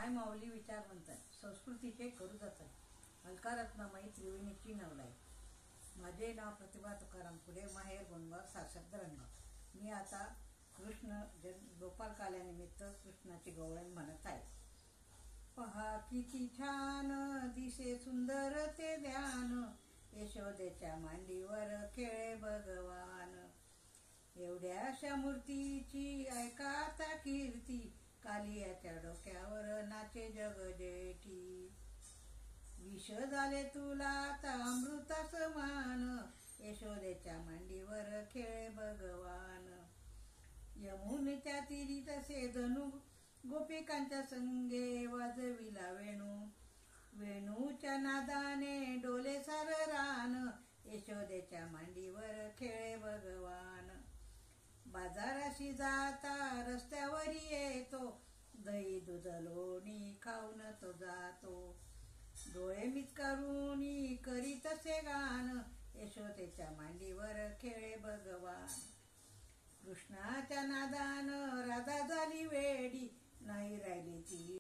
माय माऊली विचारवंत संस्कृतीचे करू जतन अलकारत्नामाई त्रिवेणीची नवलाई. माझे नाव प्रतिभा तुकाराम पुढे माहेर गोंडगाव सासरद रंगाव. मी आता कृष्ण गोपाल काल्यानिमित्त कृष्णाची गवळण म्हणत आहे. पहा किती छान दिसे सुंदर ते ध्यान, यशोदेच्या मांडीवर खेळे भगवान. एवढ्याशा मूर्तीची ऐका आता कीर्ती, कालियाच्या डोक्यावर नाचे जग जेठी. विष झाले तुला आता अमृता समान, यशोदेच्या मांडीवर खेळे भगवान. यमुनेच्या तीरी तसे धनु गोपिकांच्या संगे वाजविला वेणू, वेणूच्या नादाने डोले सार रान, यशोदेच्या मांडीवर खेळे भगवान. बाजाराशी जाता रस्त्यावरी येतो, दही दूध लोणी खाऊन तो जातो. डोळे मिचकारुनी करीत असे गान, यशोदेच्या मांडीवर खेळे भगवान. कृष्णाच्या नादा